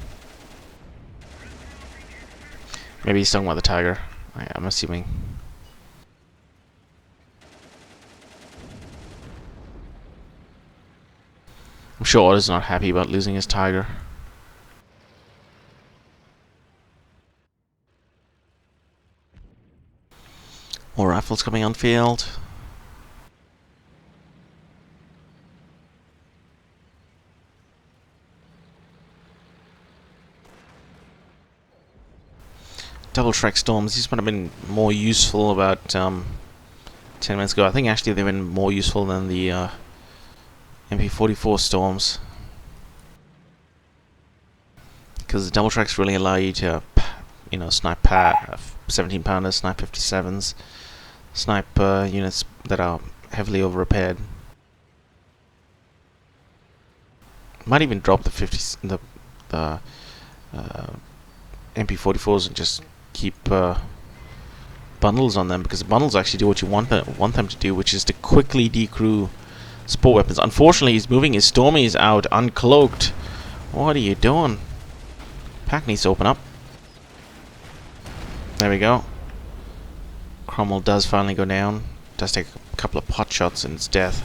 Maybe he's talking about the Tiger. I'm assuming. I'm sure Otto's not happy about losing his Tiger. More rifles coming on field. Double track storms. These might have been more useful about 10 minutes ago. I think actually they've been more useful than the MP44 storms, because the double tracks really allow you to, you know, snipe 17 pounders, snipe 57s, snipe units that are heavily over repaired. Might even drop the MP44s and just keep bundles on them, because the bundles actually do what you want them to do, which is to quickly decrew support weapons. Unfortunately, he's moving his Stormies out uncloaked. What are you doing? Pack needs to open up. There we go. Cromwell does finally go down. Does take a couple of pot shots and it's death.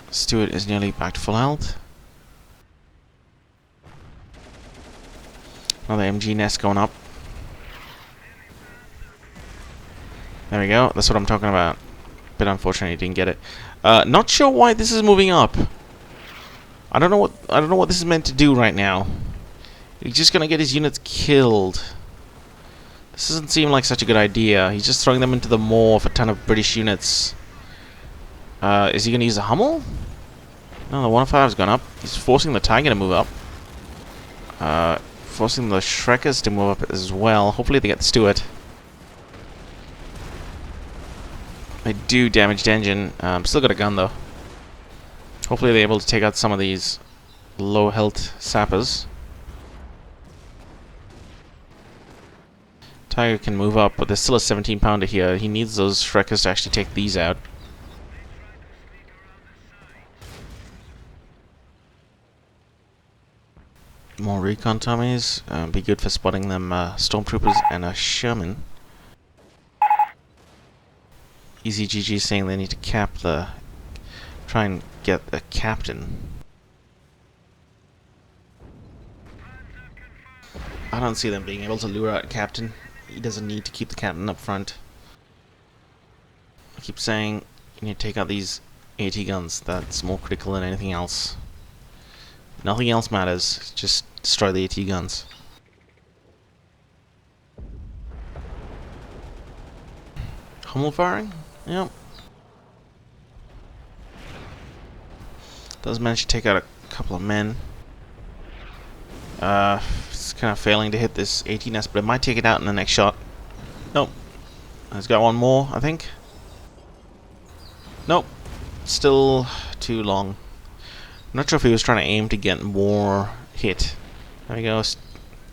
Stewart is nearly back to full health. Another MG nest going up. There we go. That's what I'm talking about. Bit unfortunate he didn't get it. Not sure why this is moving up. I don't know what this is meant to do right now. He's just gonna get his units killed. This doesn't seem like such a good idea. He's just throwing them into the maw of a ton of British units. Is he going to use the Hummel? No, the 105's gone up. He's forcing the Tiger to move up. Forcing the Shrekers to move up as well. Hopefully they get the Stuart. They do damage the engine. Still got a gun though. Hopefully they're able to take out some of these low health sappers. Tiger can move up, but there's still a 17-pounder here. He needs those Shrekers to actually take these out. More recon Tommies. Be good for spotting them stormtroopers and a Sherman. Easy GG saying they need to try and get a captain. I don't see them being able to lure out a captain. He doesn't need to keep the captain up front. I keep saying you need to take out these AT guns. That's more critical than anything else. Nothing else matters. Just destroy the AT guns. Hummel firing? Yep. Does manage to take out a couple of men. It's kind of failing to hit this AT nest, but it might take it out in the next shot. Nope. It's got one more, I think. Nope. Still too long. I'm not sure if he was trying to aim to get more hit. There we go,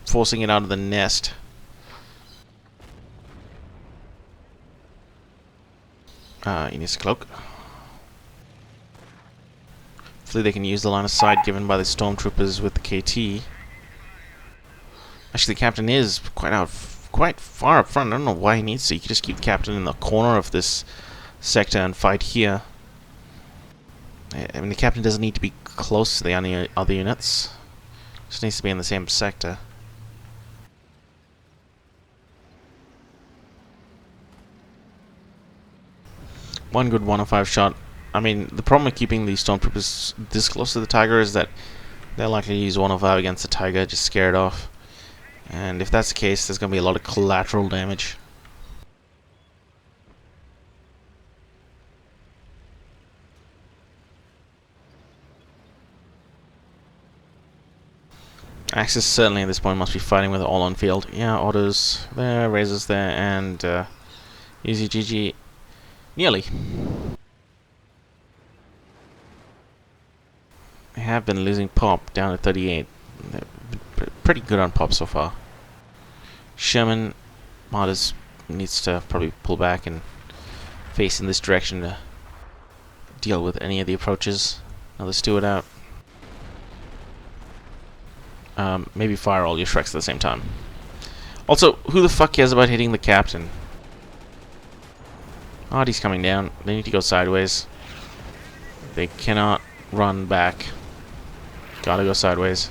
forcing it out of the nest. He needs a cloak. Hopefully they can use the line of sight given by the stormtroopers with the KT. Actually, the captain is quite far up front. I don't know why he needs to. You can just keep the captain in the corner of this sector and fight here. I mean, the captain doesn't need to be close to the other units. Just needs to be in the same sector. One good 105 shot. I mean, the problem with keeping these stormtroopers this close to the Tiger is that they're likely to use 105 against the Tiger, just scare it off. And if that's the case, there's going to be a lot of collateral damage. Axis certainly at this point must be fighting with it all on field. Yeah, autos there, razors there, and easy GG. Nearly. They have been losing pop down to 38. They're pretty good on pop so far. Sherman Martyrs needs to probably pull back and face in this direction to deal with any of the approaches. Another Steward out. Maybe fire all your Shreks at the same time. Also, who the fuck cares about hitting the captain? Artie's coming down. They need to go sideways. They cannot run back. Gotta go sideways.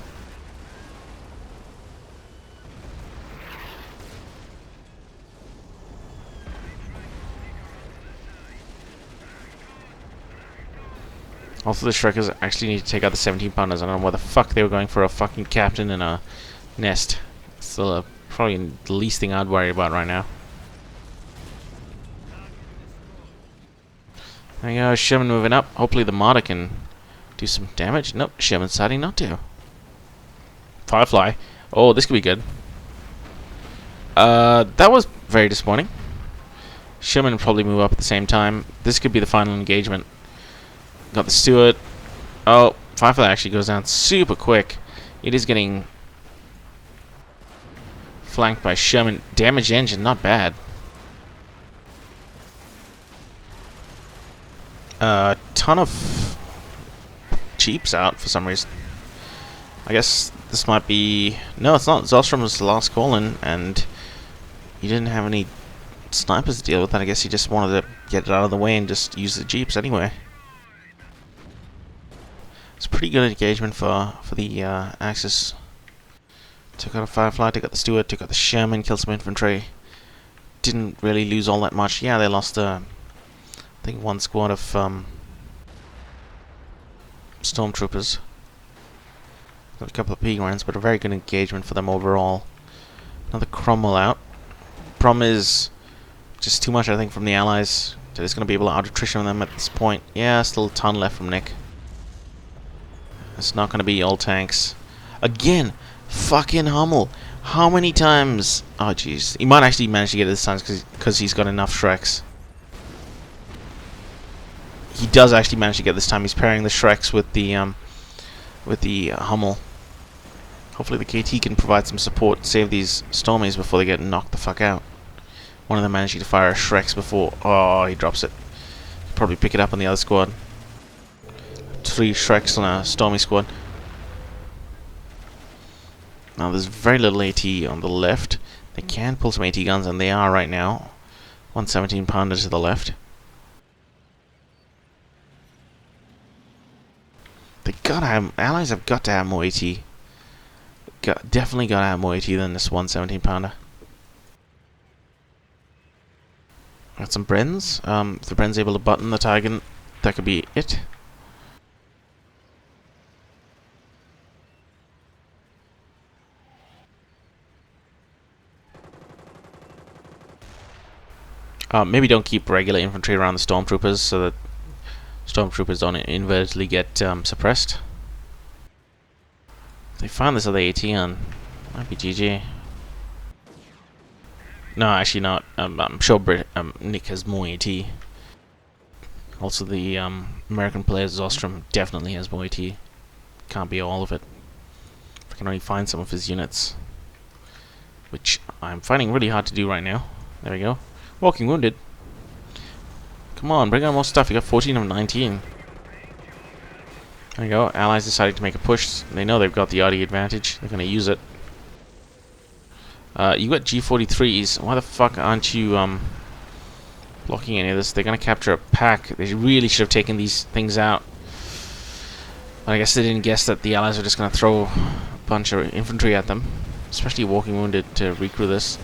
Also, the Shrekers actually need to take out the 17-pounders. I don't know why the fuck they were going for a fucking captain in a nest. It's probably the least thing I'd worry about right now. There you go, Sherman moving up. Hopefully the Martyr can do some damage. Nope, Sherman's deciding not to. Firefly. Oh, this could be good. That was very disappointing. Sherman will probably move up at the same time. This could be the final engagement. Got the Steward. Oh, Firefly actually goes down super quick. It is getting flanked by Sherman. Damage engine, not bad. Ton of Jeeps out for some reason. I guess this might be... No, it's not. Zostrom was the last call in, and he didn't have any snipers to deal with that. I guess he just wanted to get it out of the way and just use the Jeeps anyway. It's a pretty good engagement for the Axis. Took out a Firefly, took out the Steward, took out the Sherman, killed some infantry. Didn't really lose all that much. Yeah, they lost I think one squad of stormtroopers. Got a couple of P-Grants, but a very good engagement for them overall. Another Cromwell out. Problem is just too much, I think, from the Allies They're just going to be able to out-attrition them at this point. Yeah, still a ton left from Nick. It's not going to be all tanks. Again, fucking Hummel. How many times? Oh, jeez. He might actually manage to get it this time because he's got enough Shreks. He does actually manage to get this time. He's pairing the Shreks with the Hummel. Hopefully the KT can provide some support, save these Stormies before they get knocked the fuck out. One of them managing to fire a Shreks before... Oh, he drops it. Probably pick it up on the other squad. 3 Shreks on a Stormy squad. Now there's very little AT on the left. They can pull some AT guns, and they are right now. 117 pounder to the left. They gotta have... Allies have got to have more AT. Definitely gotta have more AT than this 117 pounder. Got some Brens. If the Bren's able to button the Tiger, that could be it. Maybe don't keep regular infantry around the Stormtroopers so that Stormtroopers don't inadvertently get suppressed. If they find this other AT on, might be GG. No, actually not. I'm sure Nick has more AT. Also, the American player Zostrom definitely has more AT. Can't be all of it. I can only find some of his units, which I'm finding really hard to do right now. There we go. Walking wounded. Come on, bring on more stuff. You got 14 of 19. There we go. Allies deciding to make a push. They know they've got the RD advantage. They're going to use it. You got G43s. Why the fuck aren't you blocking any of this? They're going to capture a pack. They really should have taken these things out. But I guess they didn't guess that the Allies are just going to throw a bunch of infantry at them. Especially walking wounded to recrew this.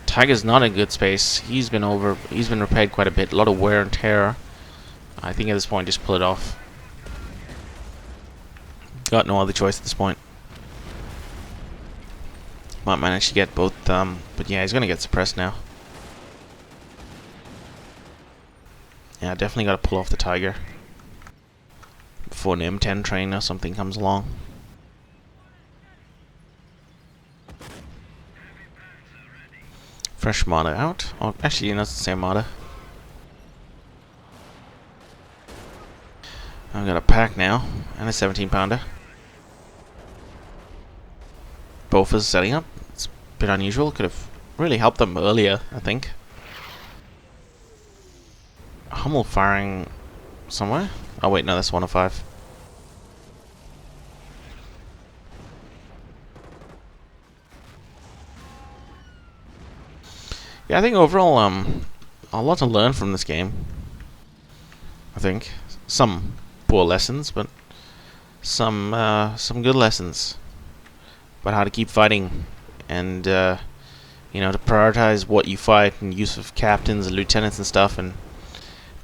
Tiger's not in good space. He's been repaired quite a bit. A lot of wear and tear. I think at this point just pull it off. Got no other choice at this point. Might manage to get both, but yeah, he's gonna get suppressed now. Yeah, definitely gotta pull off the Tiger before an M10 train or something comes along. Fresh Marder out. Oh, actually, that's the same Marder. I've got a pack now, and a 17 pounder. Both is setting up. It's a bit unusual. Could have really helped them earlier, I think. Hummel firing somewhere. Oh wait, no, that's 105. Yeah, I think overall, a lot to learn from this game. I think some poor lessons, but some good lessons about how to keep fighting, and you know, to prioritize what you fight, and use of captains and lieutenants and stuff, and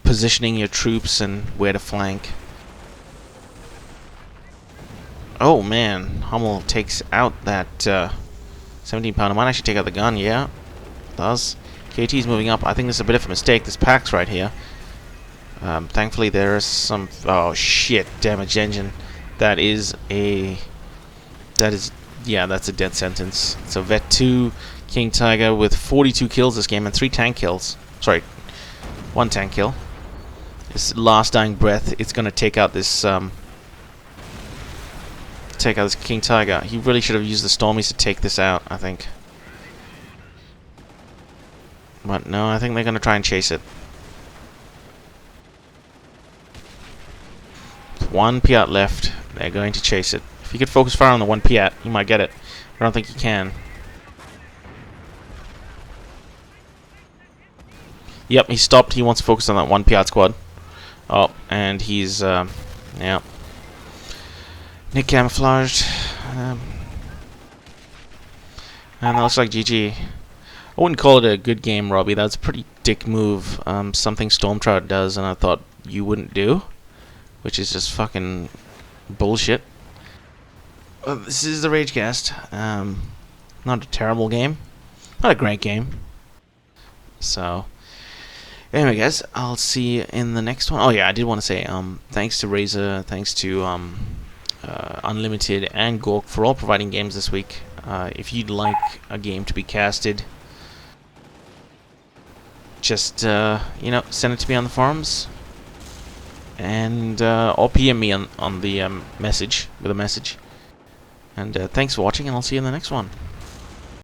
positioning your troops and where to flank. Oh man, Hummel takes out that 17 pounder. Might actually take out the gun. Yeah. Does. KT's moving up. I think this is a bit of a mistake. This pack's right here. Thankfully there is some... Oh shit, damage engine. Yeah, that's a death sentence. So Vet 2, King Tiger with 42 kills this game and 3 tank kills. Sorry, 1 tank kill. His last dying breath, it's gonna take out this King Tiger. He really should have used the Stormies to take this out, I think. But no, I think they're going to try and chase it. 1 Piat left. They're going to chase it. If you could focus fire on the 1 Piat, you might get it. I don't think you can. Yep, he stopped. He wants to focus on that 1 Piat squad. Oh, and he's, yeah. Nick camouflaged. And that looks like GG. I wouldn't call it a good game, Robbie. That's a pretty dick move. Something Stormtrout does, and I thought you wouldn't do, which is just fucking bullshit. This is the Ragecast. Not a terrible game, not a great game. So, Anyway, guys, I'll see you in the next one. Oh yeah, I did want to say thanks to Razer, thanks to Unlimited and Gork for all providing games this week. If you'd like a game to be casted, just send it to me on the forums, and or PM me on the message with a message. And thanks for watching, and I'll see you in the next one.